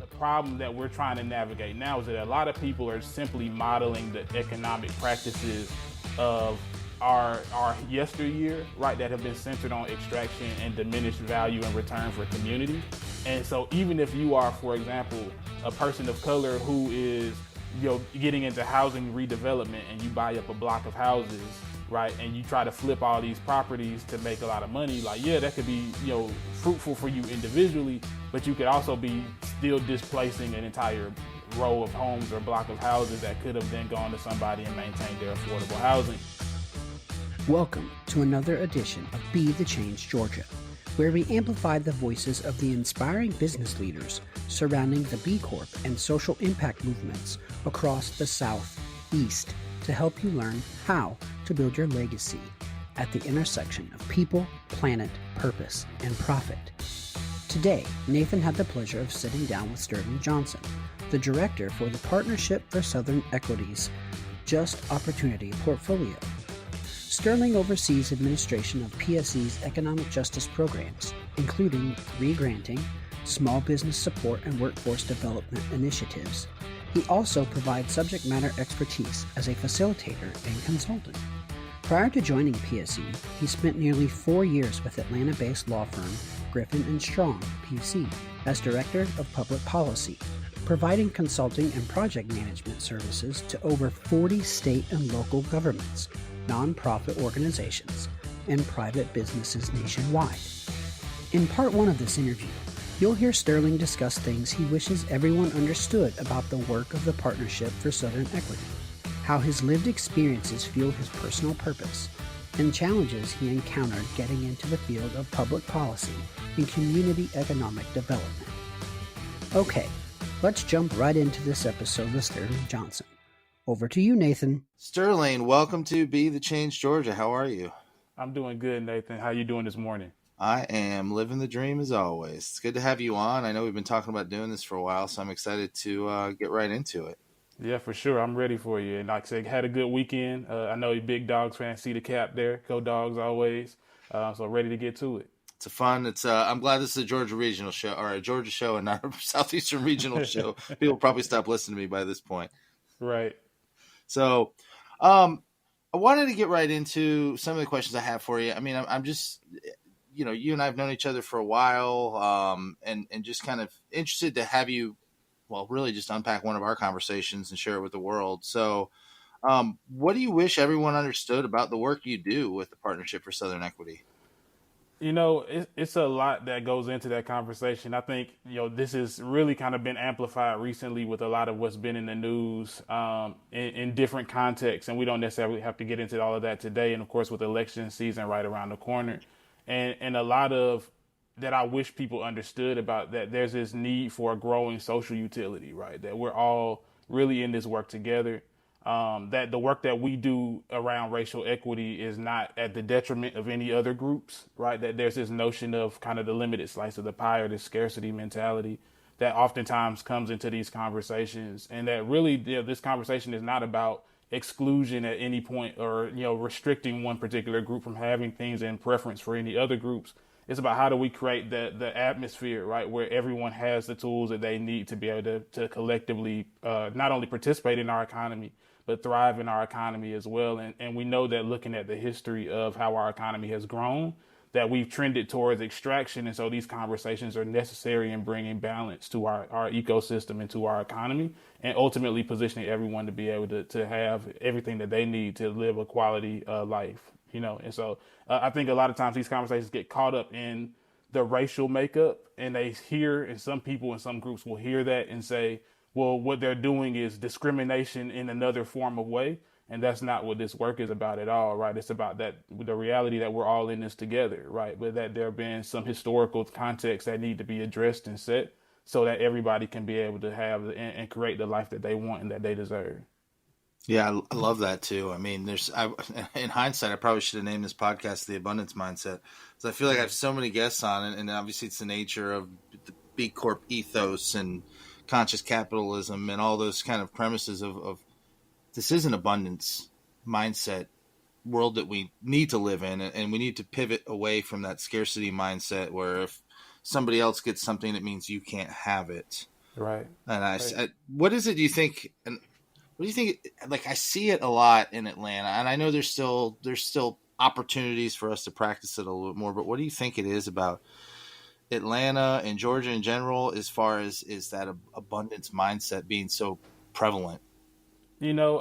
The problem that we're trying to navigate now is that a lot of people are simply modeling the economic practices of our yesteryear, right, that have been centered on extraction and diminished value in return for community. And so even if you are, for example, a person of color who is getting into housing redevelopment and you buy up a block of houses, right, and you try to flip all these properties to make a lot of money, like, yeah, that could be fruitful for you individually, but you could also be still displacing an entire row of homes or block of houses that could have then gone to somebody and maintained their affordable housing. Welcome to another edition of Be the Change Georgia, where we amplify the voices of the inspiring business leaders surrounding the B Corp and social impact movements across the South, East, to help you learn how to build your legacy at the intersection of people, planet, purpose, and profit. Today, Nathan had the pleasure of sitting down with Sterling Johnson, the director for the Partnership for Southern Equity's Just Opportunity Portfolio. Sterling oversees administration of PSE's economic justice programs, including regranting, small business support, and workforce development initiatives. He also provides subject matter expertise as a facilitator and consultant. Prior to joining PSE, he spent nearly 4 years with Atlanta-based law firm Griffin & Strong, PC, as Director of Public Policy, providing consulting and project management services to over 40 state and local governments, nonprofit organizations, and private businesses nationwide. In part one of this interview, you'll hear Sterling discuss things he wishes everyone understood about the work of the Partnership for Southern Equity, how his lived experiences fuel his personal purpose, and challenges he encountered getting into the field of public policy and community economic development. Okay, let's jump right into this episode with Sterling Johnson. Over to you, Nathan. Sterling, welcome to Be the Change Georgia. How are you? I'm doing good, Nathan. How you doing this morning? I am living the dream as always. It's good to have you on. I know we've been talking about doing this for a while, so I'm excited to get right into it. Yeah, for sure. I'm ready for you. And like I said, had a good weekend. I know you're a big Dogs fan. See the cap there. Go Dogs always. So ready to get to it. It's fun. I'm glad this is a Georgia regional show, or a Georgia show and not a Southeastern regional show. People probably stop listening to me by this point. Right. So I wanted to get right into some of the questions I have for you. I mean, I'm just, you and I have known each other for a while, and just kind of interested to have you, well, really just unpack one of our conversations and share it with the world. So what do you wish everyone understood about the work you do with the Partnership for Southern Equity? It's a lot that goes into that conversation. I think, this has really kind of been amplified recently with a lot of what's been in the news in different contexts. And we don't necessarily have to get into all of that today. And of course, with election season right around the corner, and a lot of that I wish people understood about that there's this need for a growing social utility, right? That we're all really in this work together. That the work that we do around racial equity is not at the detriment of any other groups, right? That there's this notion of kind of the limited slice of the pie or the scarcity mentality that oftentimes comes into these conversations. And that really, this conversation is not about exclusion at any point or, restricting one particular group from having things in preference for any other groups. It's about how do we create the atmosphere, right, where everyone has the tools that they need to be able to collectively not only participate in our economy, but thrive in our economy as well. And we know that looking at the history of how our economy has grown, that we've trended towards extraction. And so these conversations are necessary in bringing balance to our ecosystem and to our economy, and ultimately positioning everyone to be able to have everything that they need to live a quality life. And so I think a lot of times these conversations get caught up in the racial makeup, and and some people in some groups will hear that and say, well, what they're doing is discrimination in another form of way. And that's not what this work is about at all, right? It's about the reality that we're all in this together, right? But that there have been some historical contexts that need to be addressed and set so that everybody can be able to have and create the life that they want and that they deserve. Yeah, I love that too. I mean, in hindsight, I probably should have named this podcast The Abundance Mindset, because I feel like I have so many guests on it, and obviously it's the nature of the B Corp ethos and conscious capitalism and all those kind of premises of this is an abundance mindset world that we need to live in, and we need to pivot away from that scarcity mindset where if somebody else gets something, it means you can't have it. Right. And Right. what is it? Do you think? And what do you think? Like I see it a lot in Atlanta, and I know there's still opportunities for us to practice it a little bit more. But what do you think it is about Atlanta and Georgia in general, as far as is that abundance mindset being so prevalent? You know,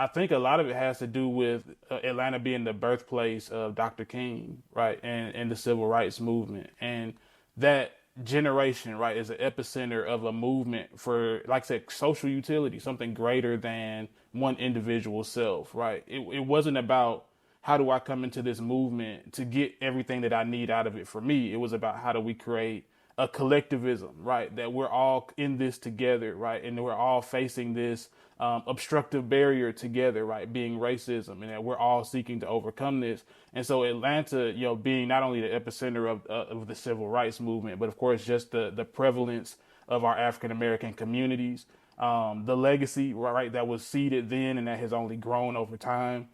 I think a lot of it has to do with Atlanta being the birthplace of Dr. King, right, and the civil rights movement, and that generation, right, is an epicenter of a movement for, like I said, social utility, something greater than one individual self, right. It wasn't about how do I come into this movement to get everything that I need out of it for me. It was about how do we create a collectivism, right? That we're all in this together, right? And we're all facing this obstructive barrier together, right? Being racism, and that we're all seeking to overcome this. And so Atlanta, being not only the epicenter of the civil rights movement, but of course just the prevalence of our African American communities, the legacy, right, that was seeded then and that has only grown over time.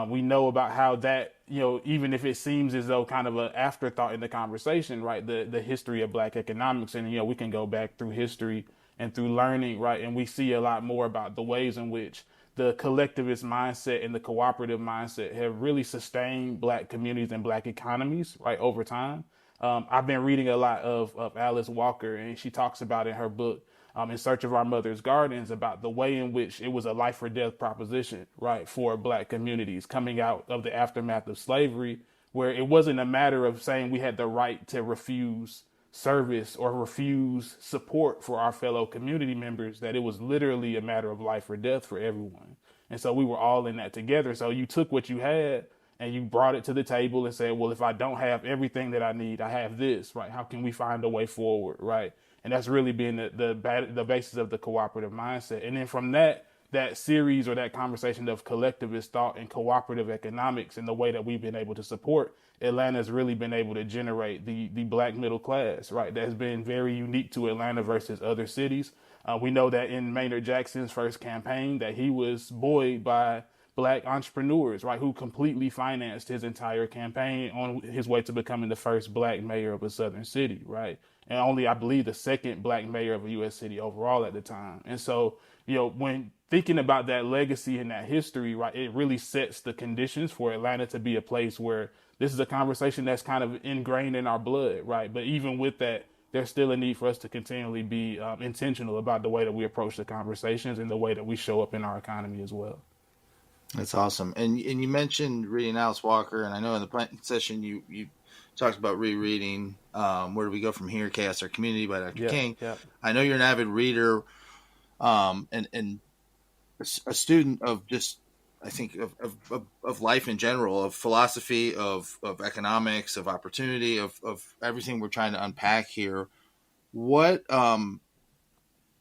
We know about how that, even if it seems as though kind of an afterthought in the conversation, right, the history of Black economics, and, we can go back through history and through learning, right, and we see a lot more about the ways in which the collectivist mindset and the cooperative mindset have really sustained Black communities and Black economies, right, over time. I've been reading a lot of Alice Walker, and she talks about in her book, In Search of Our Mother's Gardens, about the way in which it was a life or death proposition, right, for Black communities coming out of the aftermath of slavery, where it wasn't a matter of saying we had the right to refuse service or refuse support for our fellow community members, that it was literally a matter of life or death for everyone. And so we were all in that together. So you took what you had and you brought it to the table and said, well, if I don't have everything that I need, I have this, right? How can we find a way forward, right? And that's really been the basis of the cooperative mindset. And then from that series or that conversation of collectivist thought and cooperative economics and the way that we've been able to support, Atlanta's really been able to generate the Black middle class, right? That has been very unique to Atlanta versus other cities. We know that in Maynard Jackson's first campaign that he was buoyed by Black entrepreneurs, right, who completely financed his entire campaign on his way to becoming the first Black mayor of a southern city, right? And only, I believe, the second Black mayor of a U.S. city overall at the time. And so, when thinking about that legacy and that history, right, it really sets the conditions for Atlanta to be a place where this is a conversation that's kind of ingrained in our blood, right? But even with that, there's still a need for us to continually be intentional about the way that we approach the conversations and the way that we show up in our economy as well. That's awesome. And you mentioned reading Alice Walker, and I know in the planning session you talked about rereading Where Do We Go From Here? Chaos Our Community by Dr. Yeah, King. yeah. I know you're an avid reader, and a student of just, I think, of life in general, of philosophy, of economics, of opportunity, of everything we're trying to unpack here. What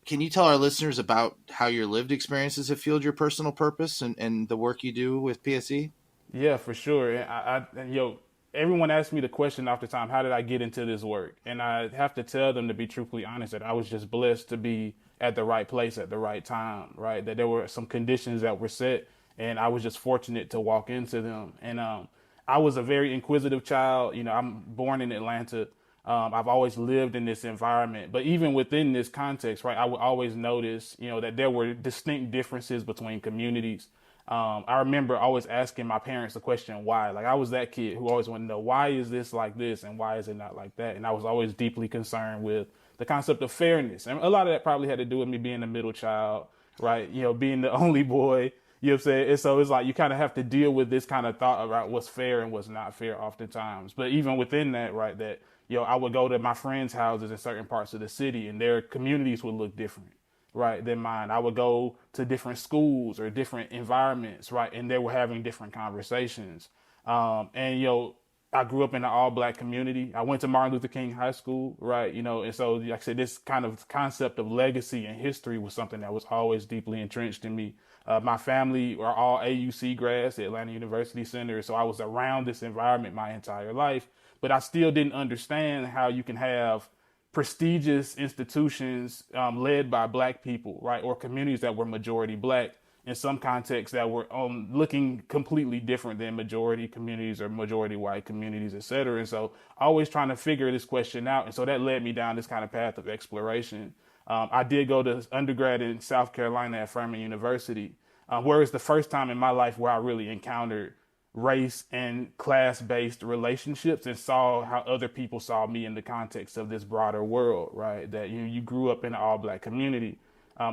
can you tell our listeners about how your lived experiences have fueled your personal purpose and the work you do with PSE? Yeah, for sure. And everyone asks me the question off the time, how did I get into this work? And I have to tell them, to be truthfully honest, that I was just blessed to be at the right place at the right time, right? That there were some conditions that were set, and I was just fortunate to walk into them. And I was a very inquisitive child. I'm born in Atlanta. I've always lived in this environment, but even within this context, right, I would always notice, that there were distinct differences between communities. I remember always asking my parents the question, why? Like, I was that kid who always wanted to know, why is this like this and why is it not like that? And I was always deeply concerned with the concept of fairness. And a lot of that probably had to do with me being a middle child, right? Being the only boy, you know what I'm saying? And so it's like you kind of have to deal with this kind of thought about what's fair and what's not fair oftentimes. But even within that, right, that, I would go to my friends' houses in certain parts of the city and their communities would look different, right, than mine. I would go to different schools or different environments, right, and they were having different conversations. And I grew up in an all-Black community. I went to Martin Luther King High School, right, and so, like I said, this kind of concept of legacy and history was something that was always deeply entrenched in me. My family are all AUC grads, the Atlanta University Center, so I was around this environment my entire life, but I still didn't understand how you can have prestigious institutions led by Black people, right, or communities that were majority Black, in some contexts that were looking completely different than majority communities or majority white communities, et cetera. And so always trying to figure this question out. And so that led me down this kind of path of exploration. I did go to undergrad in South Carolina at Furman University, where it's the first time in my life where I really encountered race and class-based relationships and saw how other people saw me in the context of this broader world, right? That you grew up in an all-black community.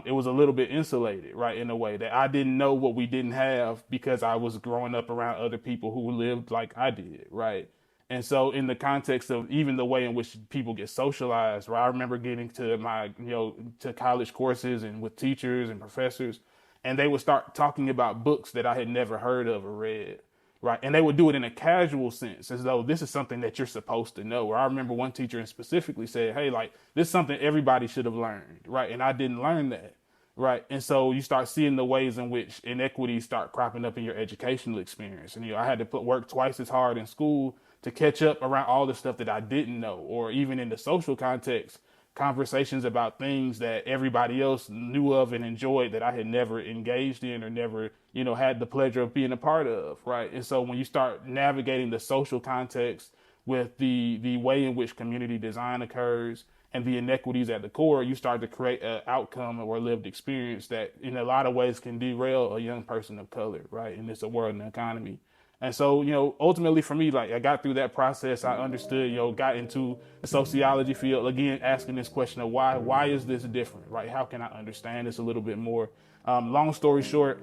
It was a little bit insulated, right, in a way that I didn't know what we didn't have because I was growing up around other people who lived like I did, right? And so in the context of even the way in which people get socialized, right, I remember getting to my, to college courses and with teachers and professors, and they would start talking about books that I had never heard of or read, right? And they would do it in a casual sense, as though this is something that you're supposed to know. Or I remember one teacher specifically said, hey, like, this is something everybody should have learned, right? And I didn't learn that, right? And so you start seeing the ways in which inequities start cropping up in your educational experience. And, I had to work twice as hard in school to catch up around all the stuff that I didn't know, or even in the social context, conversations about things that everybody else knew of and enjoyed that I had never engaged in or never, had the pleasure of being a part of, right? And so when you start navigating the social context with the way in which community design occurs and the inequities at the core, you start to create an outcome or lived experience that in a lot of ways can derail a young person of color, right? And it's a world and an economy. And so, ultimately for me, like I got through that process, I understood, got into the sociology field, again, asking this question of why is this different, right? How can I understand this a little bit more? Long story short,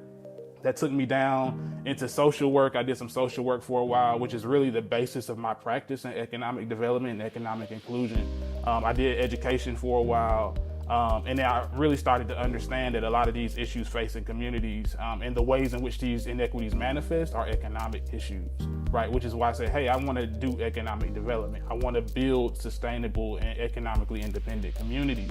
that took me down into social work. I did some social work for a while, which is really the basis of my practice in economic development and economic inclusion. I did education for a while. And then I really started to understand that a lot of these issues facing communities and the ways in which these inequities manifest are economic issues, right? Which is why I say, hey, I want to do economic development. I want to build sustainable and economically independent communities.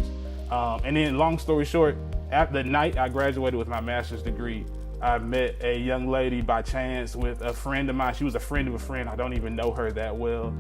And then long story short, at the night I graduated with my master's degree, I met a young lady by chance with a friend of mine. She was a friend of a friend. I don't even know her that well.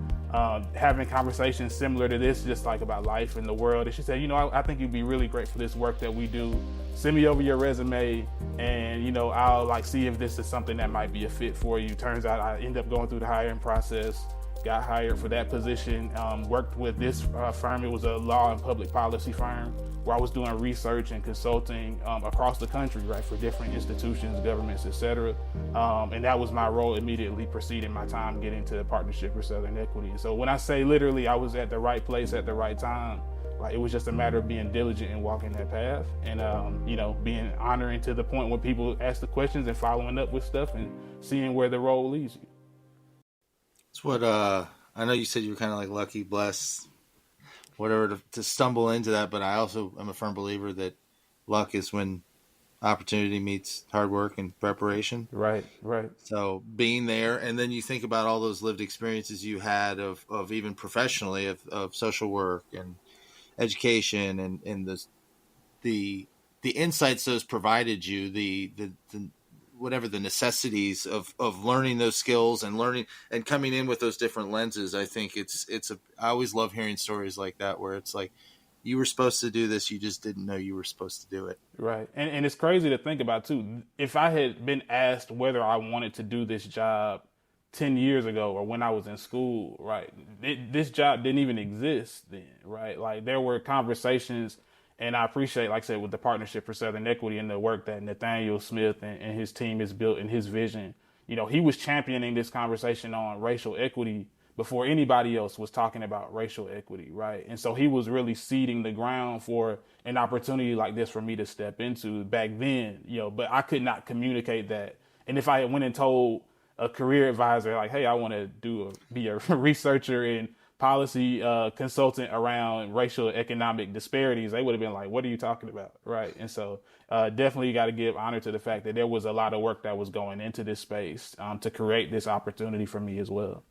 Having conversations similar to this, just like about life and the world. And she said, I think you'd be really great for this work that we do. Send me over your resume and, I'll like see if this is something that might be a fit for you. Turns out I ended up going through the hiring process, got hired for that position, worked with this firm. It was a law and public policy firm where I was doing research and consulting across the country, right, for different institutions, governments, et cetera. And that was my role immediately preceding my time getting to the Partnership for Southern Equity. And so when I say literally I was at the right place at the right time, right, it was just a matter of being diligent and walking that path and, being honoring to the point where people ask the questions and following up with stuff and seeing where the role leads you. It's what I know you said you were kind of like lucky, blessed, whatever, to stumble into that. But I also am a firm believer that luck is when opportunity meets hard work and preparation. Right. So being there, and then you think about all those lived experiences you had of even professionally of social work and education and the insights those provided you, the whatever the necessities of learning those skills and learning and coming in with those different lenses. I think I always love hearing stories like that, where it's like, you were supposed to do this, you just didn't know you were supposed to do it. Right. And it's crazy to think about too. If I had been asked whether I wanted to do this job 10 years ago or when I was in school, right, this job didn't even exist then, right? Like there were conversations. And I appreciate, like I said, with the Partnership for Southern Equity and the work that Nathaniel Smith and his team has built and his vision. He was championing this conversation on racial equity before anybody else was talking about racial equity, right? And so he was really seeding the ground for an opportunity like this for me to step into back then, but I could not communicate that. And if I went and told a career advisor, like, hey, I want to be a researcher in policy consultant around racial economic disparities, they would have been like, what are you talking about? Right. And so definitely got to give honor to the fact that there was a lot of work that was going into this space to create this opportunity for me as well.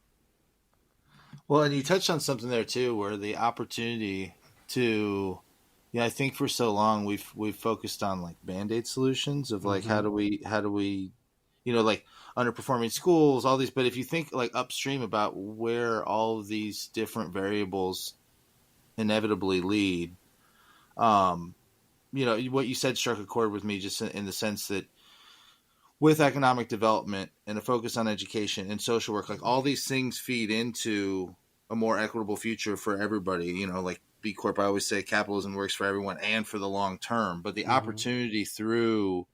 Well, and you touched on something there too, where the opportunity to, I think for so long we've focused on like Band-Aid solutions of like, how do we, like underperforming schools, all these. But if you think like upstream about where all of these different variables inevitably lead, what you said struck a chord with me, just in the sense that with economic development and a focus on education and social work, like all these things feed into a more equitable future for everybody. You know, like B Corp, I always say capitalism works for everyone and for the long term, but the Mm-hmm. opportunity through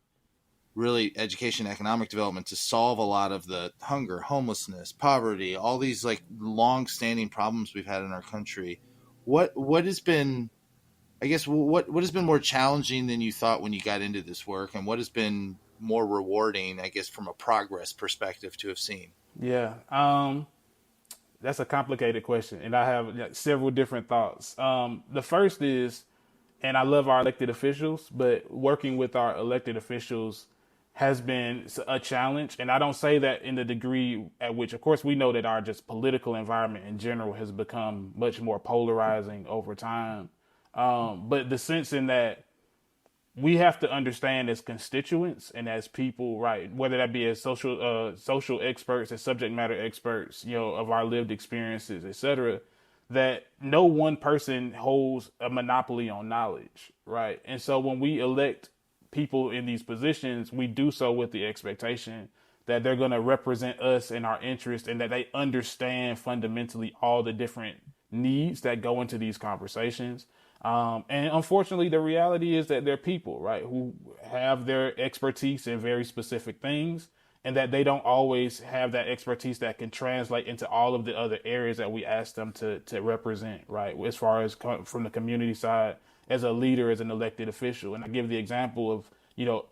really education and economic development to solve a lot of the hunger, homelessness, poverty, all these like long standing problems we've had in our country. What has been, I guess, what has been more challenging than you thought when you got into this work, and what has been more rewarding, I guess, from a progress perspective to have seen? Yeah. That's a complicated question, and I have several different thoughts. The first is, and I love our elected officials, but working with our elected officials has been a challenge. And I don't say that in the degree at which, of course, we know that our just political environment in general has become much more polarizing over time. But the sense in that we have to understand as constituents and as people, right? Whether that be as social experts, as subject matter experts, of our lived experiences, etc., that no one person holds a monopoly on knowledge, right? And so when we elect people in these positions, we do so with the expectation that they're going to represent us and our interests, and that they understand fundamentally all the different needs that go into these conversations. And unfortunately, the reality is that they're people, right, who have their expertise in very specific things, and that they don't always have that expertise that can translate into all of the other areas that we ask them to represent, right, as far as from the community side, as a leader, as an elected official. And I give the example of,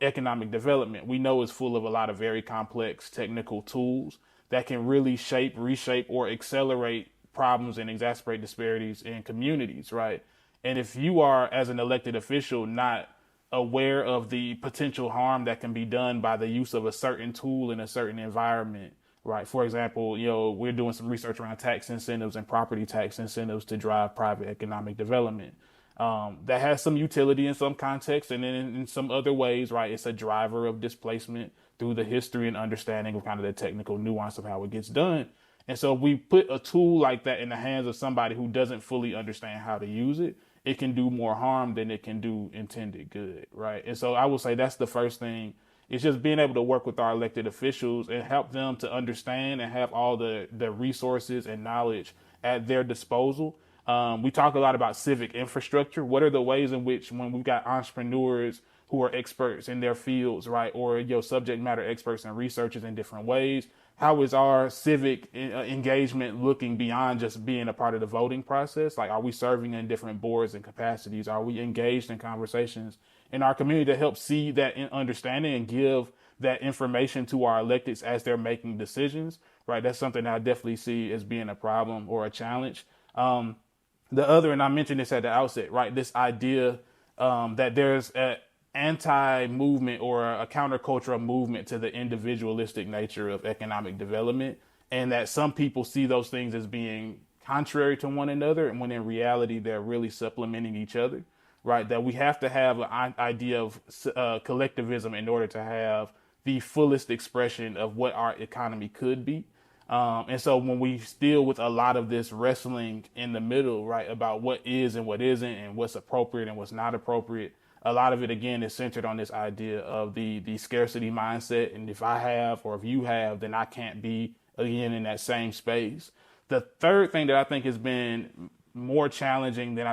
economic development. We know is full of a lot of very complex technical tools that can really shape, reshape, or accelerate problems and exacerbate disparities in communities, right? And if you are, as an elected official, not aware of the potential harm that can be done by the use of a certain tool in a certain environment, right? For example, we're doing some research around tax incentives and property tax incentives to drive private economic development. That has some utility in some contexts, and then in some other ways, right, it's a driver of displacement through the history and understanding of kind of the technical nuance of how it gets done. And so if we put a tool like that in the hands of somebody who doesn't fully understand how to use it, it can do more harm than it can do intended good, right? And so I would say that's the first thing. It's just being able to work with our elected officials and help them to understand and have all the resources and knowledge at their disposal. We talk a lot about civic infrastructure. What are the ways in which, when we've got entrepreneurs who are experts in their fields, right, or subject matter experts and researchers in different ways, how is our civic engagement looking beyond just being a part of the voting process? Like, are we serving in different boards and capacities? Are we engaged in conversations in our community to help see that understanding and give that information to our electeds as they're making decisions, right? That's something that I definitely see as being a problem or a challenge. The other, and I mentioned this at the outset, right? This idea that there's an anti-movement or a countercultural movement to the individualistic nature of economic development, and that some people see those things as being contrary to one another, and when in reality they're really supplementing each other, right? That we have to have an idea of collectivism in order to have the fullest expression of what our economy could be. And so when we deal with a lot of this wrestling in the middle, right, about what is and what isn't and what's appropriate and what's not appropriate, a lot of it, again, is centered on this idea of the scarcity mindset. And if I have, or if you have, then I can't be, again, in that same space. The third thing that I think has been more challenging than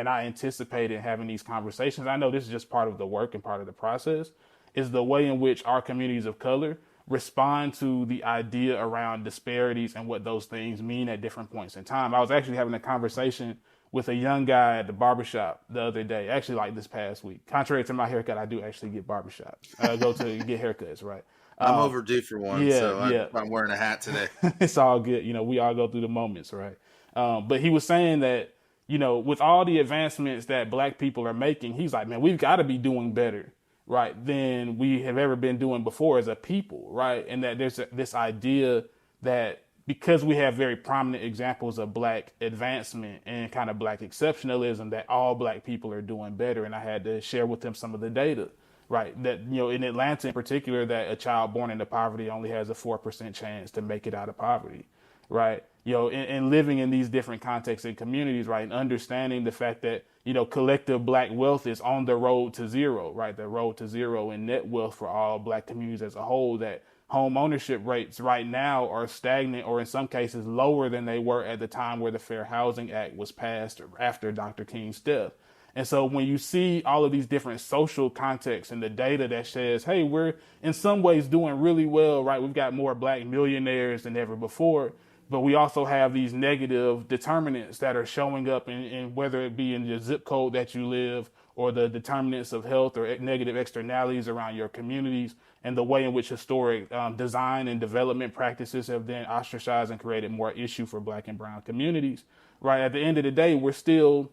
I anticipated having these conversations, I know this is just part of the work and part of the process, is the way in which our communities of color respond to the idea around disparities and what those things mean at different points in time. I was actually having a conversation with a young guy at the barbershop the other day, actually like this past week. Contrary to my haircut, I do actually get barbershops. I go to get haircuts, right? I'm overdue for one, Yeah, so yeah. I'm wearing a hat today. It's all good. We all go through the moments, right? But he was saying that, with all the advancements that black people are making, he's like, man, we've got to be doing better, right, than we have ever been doing before as a people, right? And that there's this idea that because we have very prominent examples of black advancement and kind of black exceptionalism, that all black people are doing better. And I had to share with him some of the data, right? That, in Atlanta in particular, that a child born into poverty only has a 4% chance to make it out of poverty, right? and living in these different contexts and communities, right? And understanding the fact that, collective black wealth is on the road to zero, right? The road to zero in net wealth for all black communities as a whole, that home ownership rates right now are stagnant or in some cases lower than they were at the time where the Fair Housing Act was passed after Dr. King's death. And so when you see all of these different social contexts and the data that says, hey, we're in some ways doing really well, right? We've got more black millionaires than ever before, but we also have these negative determinants that are showing up in whether it be in the zip code that you live or the determinants of health or negative externalities around your communities and the way in which historic design and development practices have then ostracized and created more issue for black and brown communities, right? At the end of the day, we're still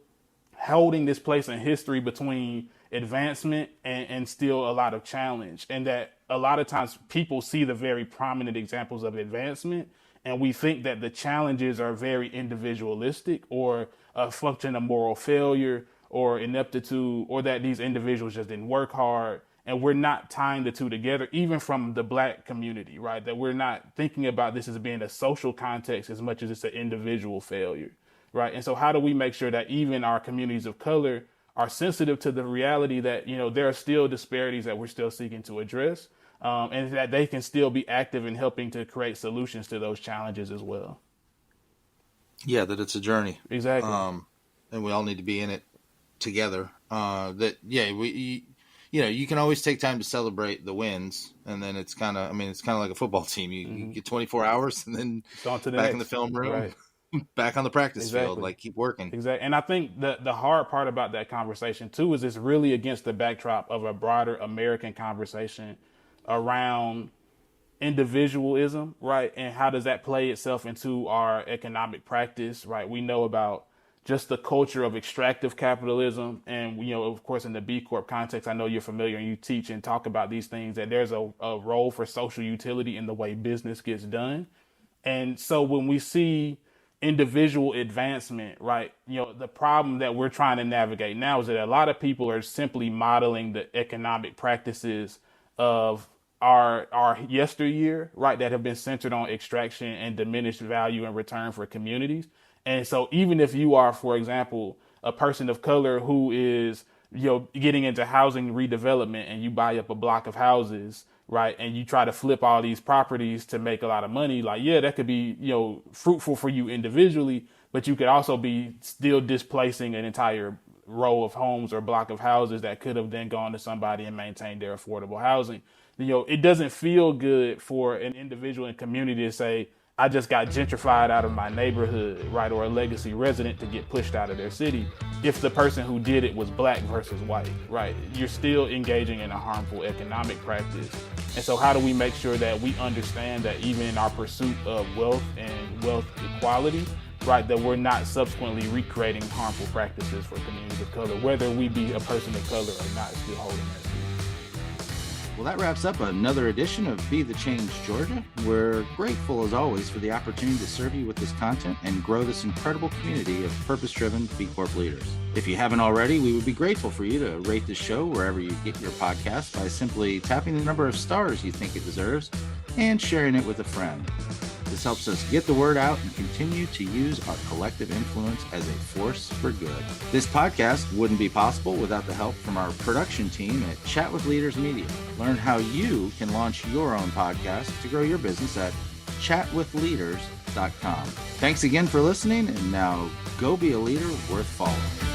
holding this place in history between advancement and still a lot of challenge. And that a lot of times people see the very prominent examples of advancement and we think that the challenges are very individualistic or a function of moral failure or ineptitude, or that these individuals just didn't work hard. And we're not tying the two together, even from the black community, right? That we're not thinking about this as being a social context as much as it's an individual failure. Right. And so how do we make sure that even our communities of color are sensitive to the reality that, there are still disparities that we're still seeking to address, and that they can still be active in helping to create solutions to those challenges as well? Yeah, that it's a journey. Exactly. And we all need to be in it together. You can always take time to celebrate the wins, and then it's kind of like a football team. You get 24 hours and then on to the back next. in the film room. Right. Back on the practice field, like keep working. Exactly. And I think the hard part about that conversation too is it's really against the backdrop of a broader American conversation around individualism, right? And how does that play itself into our economic practice, right? We know about just the culture of extractive capitalism. And, of course, in the B Corp context, I know you're familiar and you teach and talk about these things, that there's a role for social utility in the way business gets done. And so when we see individual advancement, right, the problem that we're trying to navigate now is that a lot of people are simply modeling the economic practices of our yesteryear, right, that have been centered on extraction and diminished value and return for communities. And so even if you are, for example, a person of color who is, getting into housing redevelopment and you buy up a block of houses, right, and you try to flip all these properties to make a lot of money, like, yeah, that could be, fruitful for you individually, but you could also be still displacing an entire row of homes or block of houses that could have then gone to somebody and maintained their affordable housing. It doesn't feel good for an individual and community to say, I just got gentrified out of my neighborhood, right, or a legacy resident to get pushed out of their city, if the person who did it was black versus white, right? You're still engaging in a harmful economic practice. And so how do we make sure that we understand that even in our pursuit of wealth and wealth equality, right, that we're not subsequently recreating harmful practices for communities of color, whether we be a person of color or not, still holding that seat. Well, that wraps up another edition of Be the Change Georgia. We're grateful, as always, for the opportunity to serve you with this content and grow this incredible community of purpose-driven B Corp leaders. If you haven't already, we would be grateful for you to rate this show wherever you get your podcast by simply tapping the number of stars you think it deserves and sharing it with a friend. This helps us get the word out and continue to use our collective influence as a force for good. This podcast wouldn't be possible without the help from our production team at Chat with Leaders Media. Learn how you can launch your own podcast to grow your business at chatwithleaders.com. Thanks again for listening, and now go be a leader worth following.